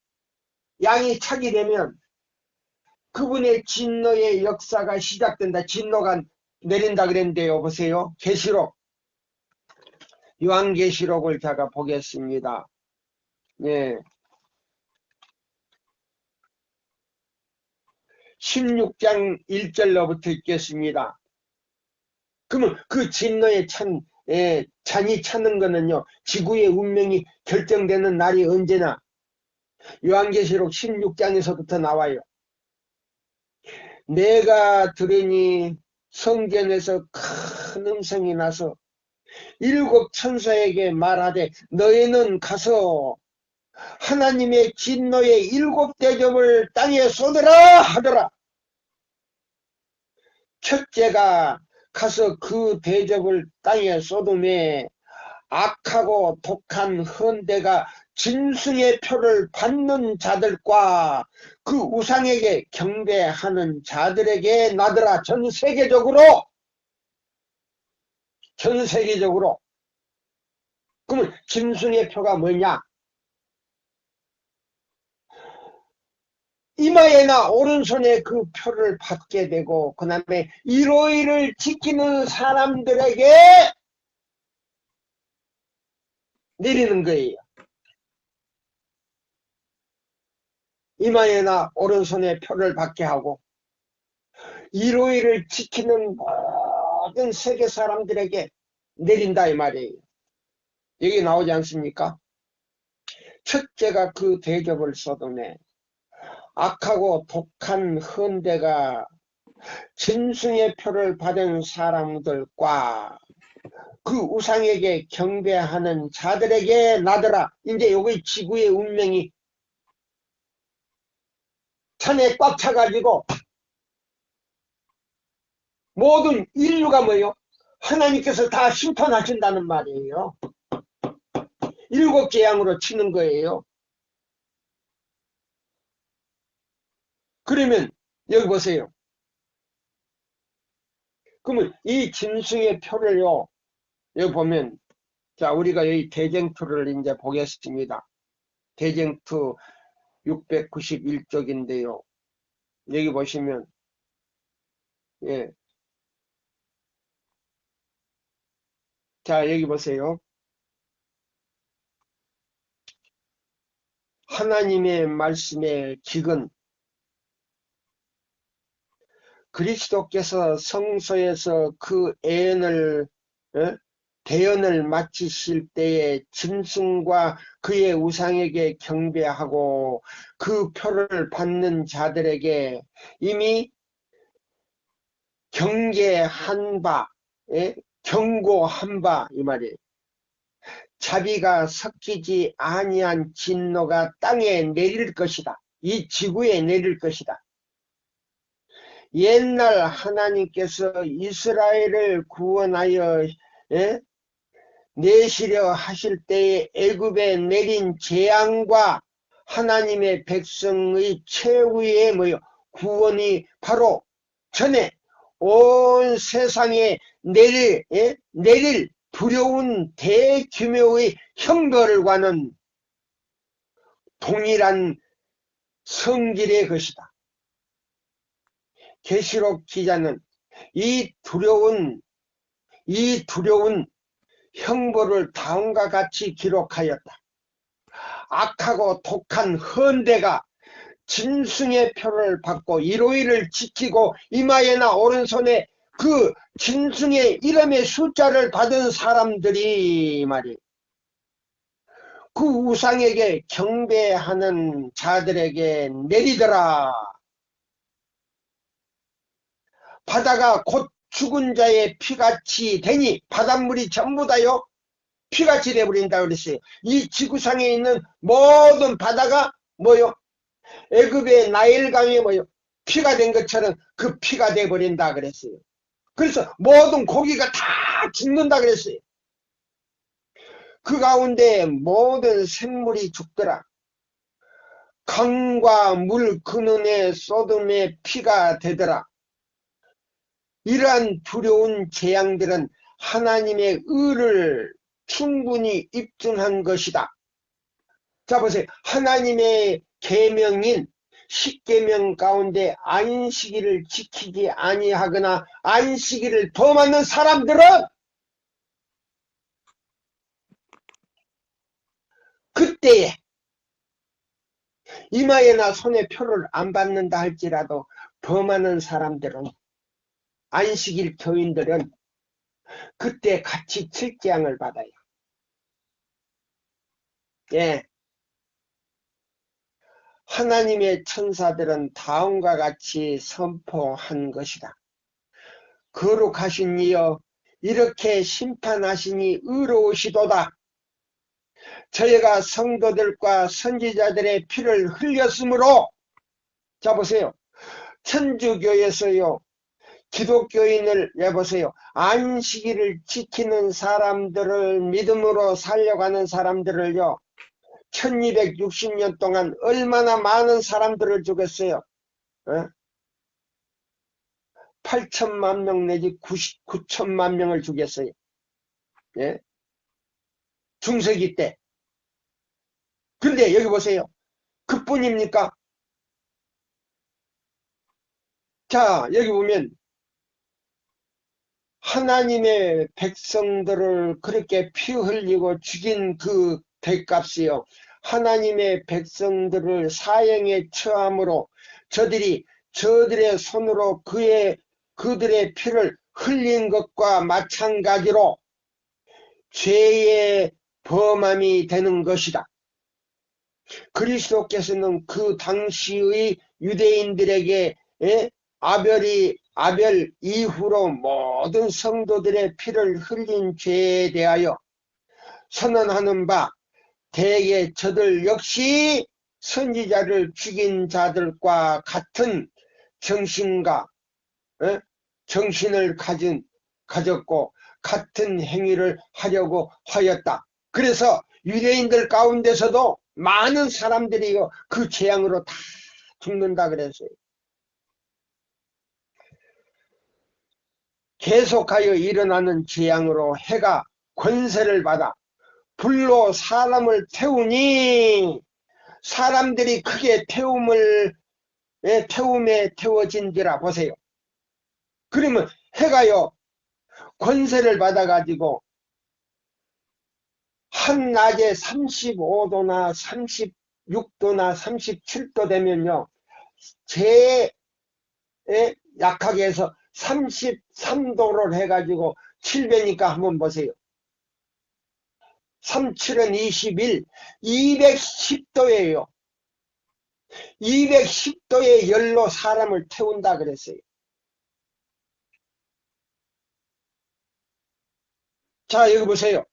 양이 차게 되면 그분의 진노의 역사가 시작된다. 진노가 내린다 그랬는데요. 보세요. 계시록. 요한계시록을 제가 보겠습니다. 예. 16장 1절로부터 읽겠습니다. 그러면 그 진노의 잔이 차는 거는요, 지구의 운명이 결정되는 날이 언제나 요한계시록 16장에서부터 나와요. 내가 들으니 성전에서 큰 음성이 나서 일곱 천사에게 말하되 너희는 가서 하나님의 진노의 일곱 대접을 땅에 쏟으라 하더라. 첫째가 가서 그 대접을 땅에 쏟음에 악하고 독한 헌대가 짐승의 표를 받는 자들과 그 우상에게 경배하는 자들에게 나더라. 전 세계적으로. 그러면 짐승의 표가 뭐냐? 이마에나 오른손에 그 표를 받게 되고 그 다음에 일오일을 지키는 사람들에게 내리는 거예요. 이마에나 오른손에 표를 받게 하고 일오일을 지키는 모든 세계 사람들에게 내린다 이 말이에요. 여기 나오지 않습니까? 첫째가 그 대접을 쏟아내 악하고 독한 헌대가 짐승의 표를 받은 사람들과 그 우상에게 경배하는 자들에게 나더라. 이제 요게 지구의 운명이 산에 꽉 차가지고 모든 인류가 뭐요? 하나님께서 다 심판하신다는 말이에요. 일곱 재앙으로 치는 거예요. 그러면 여기 보세요. 그러면 이 짐승의 표를요. 여기 보면 자 우리가 여기 대쟁투를 이제 보겠습니다. 대쟁투 691쪽인데요. 여기 보시면 예. 자 여기 보세요. 하나님의 말씀의 기근 그리스도께서 성소에서 그 애언을 대언을 마치실 때에 짐승과 그의 우상에게 경배하고 그 표를 받는 자들에게 이미 경계한 바, 경고한 바 이 말이에요. 자비가 섞이지 아니한 진노가 땅에 내릴 것이다. 이 지구에 내릴 것이다. 옛날 하나님께서 이스라엘을 구원하여 내시려 하실 때에 애굽에 내린 재앙과 하나님의 백성의 최후의 구원이 바로 전에 온 세상에 내릴 두려운 대규모의 형벌과는 동일한 성질의 것이다. 계시록 기자는 이 두려운 형벌을 다음과 같이 기록하였다. 악하고 독한 헌대가 짐승의 표를 받고 일오일을 지키고 이마에나 오른손에 그 짐승의 이름의 숫자를 받은 사람들이 말이에요. 그 우상에게 경배하는 자들에게 내리더라. 바다가 곧 죽은 자의 피같이 되니 바닷물이 전부 다요 피같이 돼버린다 그랬어요. 이 지구상에 있는 모든 바다가 뭐요? 애굽의 나일강이 뭐요? 피가 된 것처럼 그 피가 돼버린다 그랬어요. 그래서 모든 고기가 다 죽는다 그랬어요. 그 가운데 모든 생물이 죽더라. 강과 물 근원에 쏟음의 피가 되더라. 이러한 두려운 재앙들은 하나님의 의를 충분히 입증한 것이다. 자 보세요. 하나님의 계명인 십계명 가운데 안식일을 지키지 아니하거나 안식일을 범하는 사람들은 그때에 이마에나 손에 표를 안 받는다 할지라도 범하는 사람들은 안식일 교인들은 그때 같이 칠재앙을 받아요. 예. 하나님의 천사들은 다음과 같이 선포한 것이다. 거룩하신 이여 이렇게 심판하시니 의로우시도다. 저희가 성도들과 선지자들의 피를 흘렸으므로 자 보세요. 천주교에서요. 기독교인을 해보세요. 안식일을 지키는 사람들을 믿음으로 살려가는 사람들을요. 1260년 동안 얼마나 많은 사람들을 죽였어요. 8천만 명 내지 9천만 명을 죽였어요. 예? 중세기 때. 근데 여기 보세요. 그뿐입니까? 자, 여기 보면 하나님의 백성들을 그렇게 피 흘리고 죽인 그 대값이요. 하나님의 백성들을 사형에 처함으로 저들의 손으로 그들의 피를 흘린 것과 마찬가지로 죄의 범함이 되는 것이다. 그리스도께서는 그 당시의 유대인들에게 아벨 이후로 모든 성도들의 피를 흘린 죄에 대하여 선언하는 바 대개 저들 역시 선지자를 죽인 자들과 같은 정신을 가졌고 같은 행위를 하려고 하였다. 그래서 유대인들 가운데서도 많은 사람들이 그 재앙으로 다 죽는다 그랬어요. 계속하여 일어나는 재앙으로 해가 권세를 받아 불로 사람을 태우니 사람들이 크게 태움에 태워진지라. 보세요. 그러면 해가요 권세를 받아 가지고 한낮에 35도나 36도나 37도 되면요 제일 약하게 해서 33도를 해가지고 7배니까 한번 보세요. 37은 21, 210도예요. 210도의 열로 사람을 태운다 그랬어요. 자, 여기 보세요.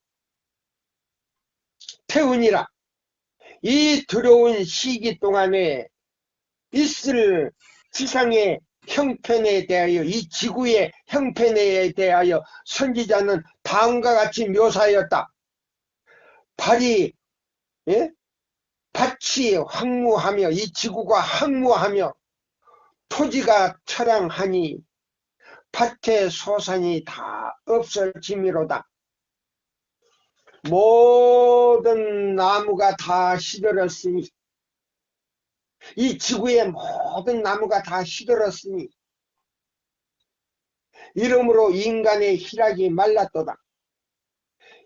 태우니라. 이 두려운 시기 동안에 있을 지상의 형편에 대하여, 이 지구의 형편에 대하여 선지자는 다음과 같이 묘사하였다. 밭이 황무하며, 이 지구가 황무하며 토지가 처량하니 밭의 소산이 다 없어짐이로다. 모든 나무가 다 시들었으니, 이 지구의 모든 나무가 다 시들었으니 이러므로 인간의 희락이 말랐도다.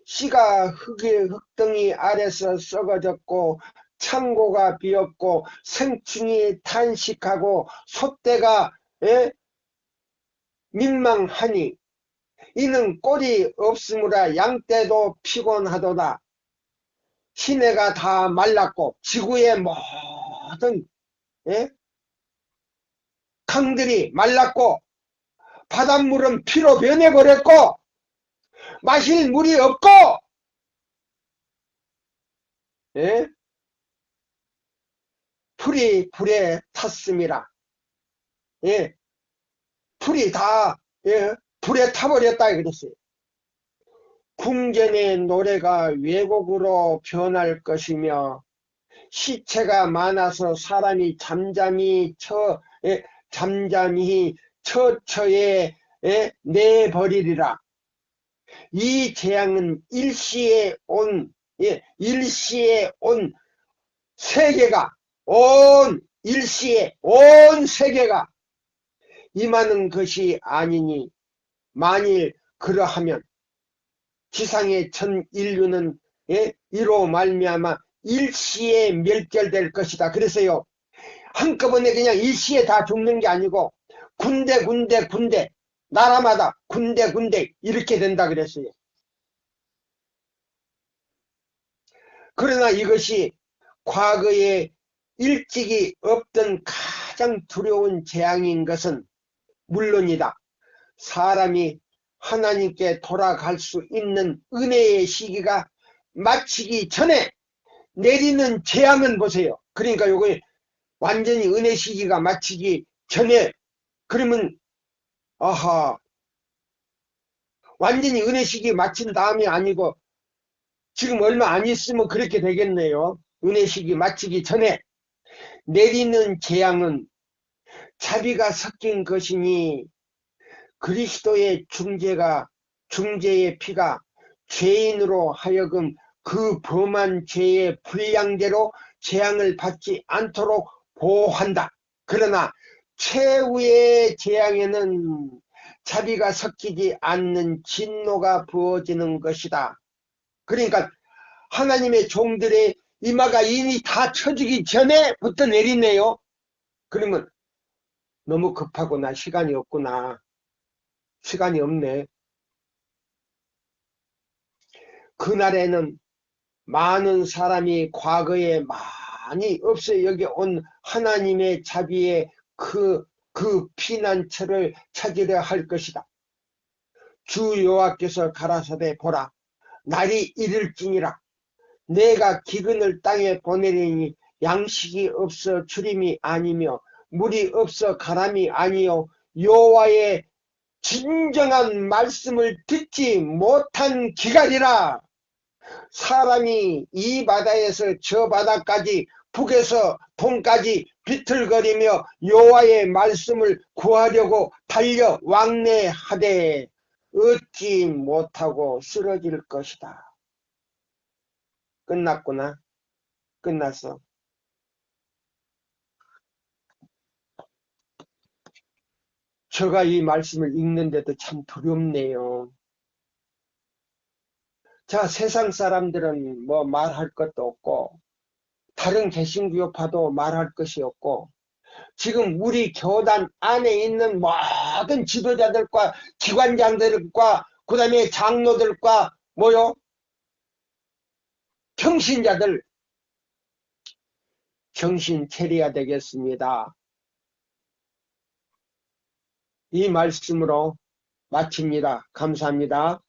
씨가 흙덩이 아래서 썩어졌고 창고가 비었고 생충이 탄식하고 소떼가 민망하니 이는 꼴이 없으므라. 양떼도 피곤하도다. 시내가 다 말랐고 지구의 모든 강들이 말랐고 바닷물은 피로 변해버렸고 마실 물이 없고 풀이 불에 탔음이라. 풀이 다 불에 타버렸다 그랬어요. 궁전의 노래가 왜곡으로 변할 것이며 시체가 많아서 사람이 잠잠히 처처에 내버리리라. 이 재앙은 일시에 온 세계가 일시에 온 세계가 임하는 것이 아니니 만일 그러하면 지상의 전 인류는 이로 말미암아 일시에 멸절될 것이다. 그래서요 한꺼번에 그냥 일시에 다 죽는 게 아니고 군데 나라마다 군데 이렇게 된다 그랬어요. 그러나 이것이 과거에 일찍이 없던 가장 두려운 재앙인 것은 물론이다. 사람이 하나님께 돌아갈 수 있는 은혜의 시기가 마치기 전에 내리는 재앙은 보세요. 그러니까 요거 완전히 은혜 시기가 마치기 전에, 그러면 완전히 은혜 시기 마친 다음이 아니고 지금 얼마 안 있으면 그렇게 되겠네요. 은혜 시기 마치기 전에 내리는 재앙은 자비가 섞인 것이니 그리스도의 중재의 피가 죄인으로 하여금 그 범한 죄의 분량대로 재앙을 받지 않도록 보호한다. 그러나 최후의 재앙에는 자비가 섞이지 않는 진노가 부어지는 것이다. 그러니까 하나님의 종들의 이마가 이미 다 쳐지기 전에부터 내리네요. 그러면 너무 급하구나. 시간이 없구나. 시간이 없네. 그날에는 많은 사람이 과거에 많이 없어 여기 온 하나님의 자비의 그 피난처를 찾으려 할 것이다. 주 여호와께서 가라사대 보라 날이 이를지니라 내가 기근을 땅에 보내리니 양식이 없어 주림이 아니며 물이 없어 가람이 아니요 여호와의 진정한 말씀을 듣지 못한 기갈이라. 사람이 이 바다에서 저 바다까지 북에서 동까지 비틀거리며 여호와의 말씀을 구하려고 달려 왕래하되 얻지 못하고 쓰러질 것이다. 끝났구나. 끝났어. 제가 이 말씀을 읽는데도 참 두렵네요. 자, 세상 사람들은 뭐 말할 것도 없고 다른 개신교파도 말할 것이 없고 지금 우리 교단 안에 있는 모든 지도자들과 기관장들과 그 다음에 장로들과 뭐요? 평신자들 정신 차려야 되겠습니다. 이 말씀으로 마칩니다. 감사합니다.